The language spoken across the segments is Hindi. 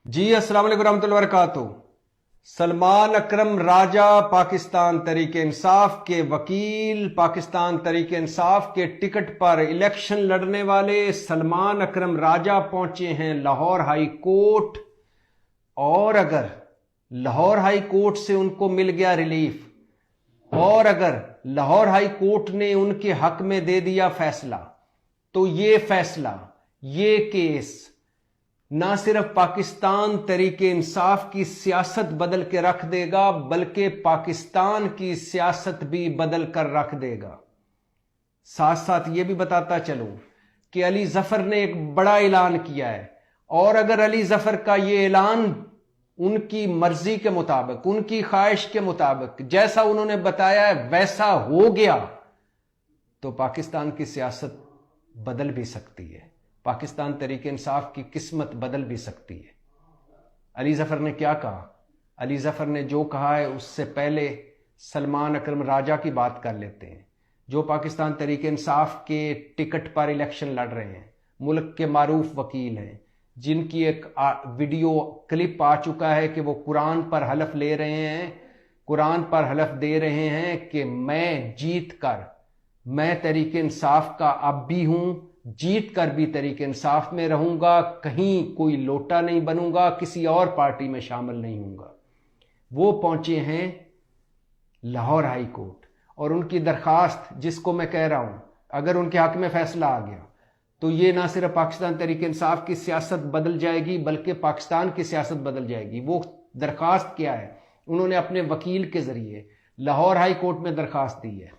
जी अस्सलाम वालेकुम रहमतुल्लाहि व बरकातुहू। सलमान अकरम राजा पाकिस्तान तरीके इंसाफ के वकील, पाकिस्तान तरीके इंसाफ के टिकट पर इलेक्शन लड़ने वाले सलमान अकरम राजा पहुंचे हैं लाहौर हाई कोर्ट। और अगर लाहौर हाई कोर्ट से उनको मिल गया रिलीफ, और अगर लाहौर हाई कोर्ट ने उनके हक में दे दिया फैसला, तो ये फैसला, ये केस ना सिर्फ पाकिस्तान तरीके इंसाफ की सियासत बदल के रख देगा, बल्कि पाकिस्तान की सियासत भी बदल कर रख देगा। साथ साथ यह भी बताता चलूं कि अली जफर ने एक बड़ा ऐलान किया है, और अगर अली जफर का यह ऐलान उनकी मर्जी के मुताबिक, उनकी ख्वाहिश के मुताबिक, जैसा उन्होंने बताया है वैसा हो गया, तो पाकिस्तान की सियासत बदल भी सकती है, पाकिस्तान तरीके इंसाफ की किस्मत बदल भी सकती है। अली जफर ने क्या कहा? अली जफर ने जो कहा है उससे पहले सलमान अकरम राजा की बात कर लेते हैं, जो पाकिस्तान तरीके इंसाफ के टिकट पर इलेक्शन लड़ रहे हैं, मुल्क के मारूफ वकील हैं, जिनकी एक वीडियो क्लिप आ चुका है कि वो कुरान पर हलफ ले रहे हैं, कुरान पर हलफ दे रहे हैं कि मैं जीत कर, मैं तरीके इंसाफ का अब भी हूं, जीत कर भी तरीके इंसाफ में रहूंगा, कहीं कोई लोटा नहीं बनूंगा, किसी और पार्टी में शामिल नहीं हूंगा। वो पहुंचे हैं लाहौर हाई कोर्ट, और उनकी दरखास्त, जिसको मैं कह रहा हूं, अगर उनके हक में फैसला आ गया तो ये ना सिर्फ पाकिस्तान तरीके इंसाफ की सियासत बदल जाएगी, बल्कि पाकिस्तान की सियासत बदल जाएगी। वो दरखास्त क्या है? उन्होंने अपने वकील के जरिए लाहौर हाई कोर्ट में दरखास्त दी है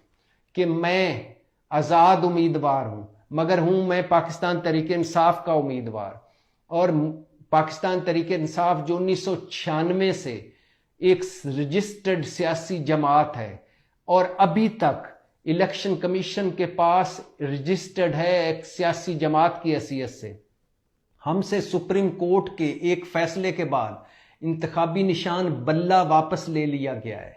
कि मैं आज़ाद उम्मीदवार हूं, मगर हूं मैं पाकिस्तान तरीके इंसाफ का उम्मीदवार, और पाकिस्तान तरीके इंसाफ जो 1996 से एक रजिस्टर्ड सियासी जमात है, और अभी तक इलेक्शन कमीशन के पास रजिस्टर्ड है एक सियासी जमात की हैसियत से। हमसे सुप्रीम कोर्ट के एक फैसले के बाद इंतखाबी निशान बल्ला वापस ले लिया गया है,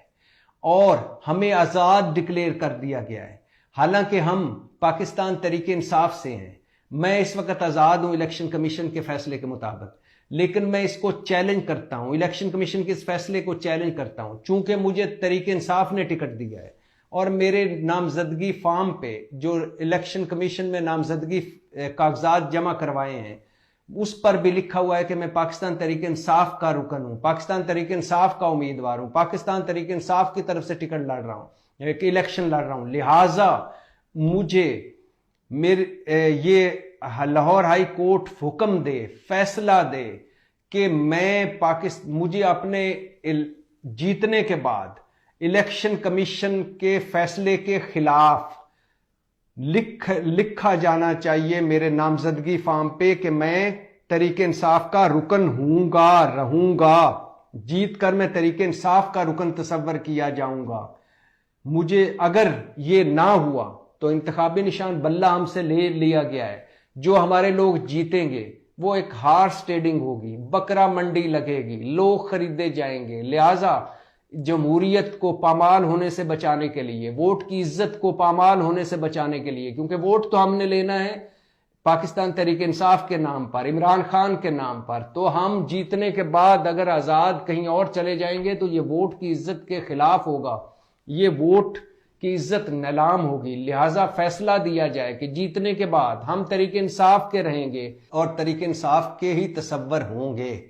और हमें आज़ाद डिक्लेयर कर दिया गया है। हालांकि हम पाकिस्तान तरीके इंसाफ से हैं, मैं इस वक्त आज़ाद हूं इलेक्शन कमीशन के फैसले के मुताबिक, लेकिन मैं इसको चैलेंज करता हूं, इलेक्शन कमीशन के इस फैसले को चैलेंज करता हूं, चूंकि मुझे तरीके इंसाफ ने टिकट दिया है, और मेरे नामजदगी फॉर्म पे जो इलेक्शन कमीशन में नामजदगी कागजात जमा करवाए हैं, उस पर भी लिखा हुआ है कि मैं पाकिस्तान तरीके इंसाफ का रुकन हूं, पाकिस्तान तरीके इंसाफ का उम्मीदवार हूं, पाकिस्तान तरीके इंसाफ की तरफ से टिकट लड़ रहा हूं, एक इलेक्शन लड़ रहा हूं। लिहाजा मुझे ये लाहौर हाई कोर्ट हुक्म दे, फैसला दे कि मुझे अपने जीतने के बाद इलेक्शन कमीशन के फैसले के खिलाफ लिखा जाना चाहिए मेरे नामजदगी फॉर्म पे कि मैं तरीके इंसाफ का रुकन हूंगा, रहूंगा, जीत कर मैं तरीके इंसाफ का रुकन तस्वर किया जाऊंगा। मुझे अगर ये ना हुआ तो इंतखाबी निशान बल्ला हमसे ले लिया गया है, जो हमारे लोग जीतेंगे वो एक हार्स ट्रेडिंग होगी, बकरा मंडी लगेगी, लोग खरीदे जाएंगे। लिहाजा जमहूरियत को पामाल होने से बचाने के लिए, वोट की इज्जत को पामाल होने से बचाने के लिए, क्योंकि वोट तो हमने लेना है पाकिस्तान तरीके इंसाफ के नाम पर, इमरान खान के नाम पर, तो हम जीतने के बाद अगर आज़ाद कहीं और चले जाएंगे तो ये वोट की इज्जत के खिलाफ होगा, ये वोट की इज्जत नीलाम होगी। लिहाजा फैसला दिया जाए कि जीतने के बाद हम तरीके इंसाफ के रहेंगे और तरीके इंसाफ के ही तस्वर होंगे।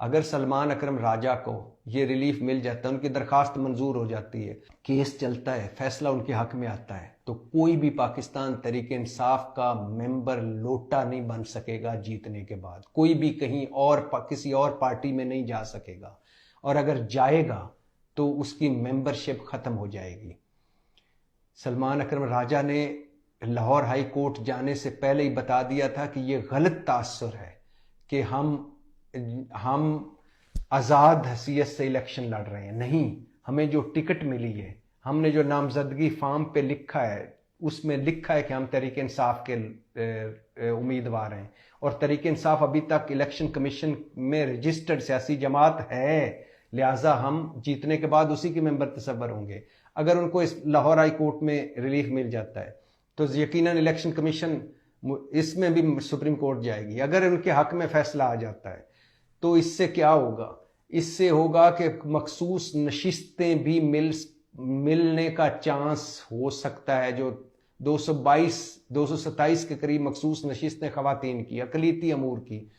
अगर सलमान अकरम राजा को ये रिलीफ मिल जाता है, उनकी दरखास्त मंजूर हो जाती है, केस चलता है, फैसला उनके हक में आता है, तो कोई भी पाकिस्तान तरीके इंसाफ का मेंबर लोटा नहीं बन सकेगा जीतने के बाद, कोई भी कहीं और किसी और पार्टी में नहीं जा सकेगा, और अगर जाएगा तो उसकी मेंबरशिप खत्म हो जाएगी। सलमान अकरम राजा ने लाहौर हाई कोर्ट जाने से पहले ही बता दिया था कि यह गलत तासुर है कि हम आज़ाद हैसियत से इलेक्शन लड़ रहे हैं। नहीं, हमें जो टिकट मिली है, हमने जो नामजदगी फॉर्म पे लिखा है, उसमें लिखा है कि हम तरीके इंसाफ के उम्मीदवार हैं, और तरीके इंसाफ अभी तक इलेक्शन कमीशन में रजिस्टर्ड सियासी जमात है। लिहाजा हम जीतने के बाद उसी के मेंबर तस्वर होंगे। अगर उनको इस लाहौर हाई कोर्ट में रिलीफ मिल जाता है तो यकीनन इलेक्शन कमीशन इसमें भी सुप्रीम कोर्ट जाएगी। अगर उनके हक में फैसला आ जाता है तो इससे क्या होगा? इससे होगा कि मखसूस नशिस्तें भी मिलने का चांस हो सकता है। जो 227 के करीब मखसूस नशिस्तें खवातीन की, अकलीती अमूर की,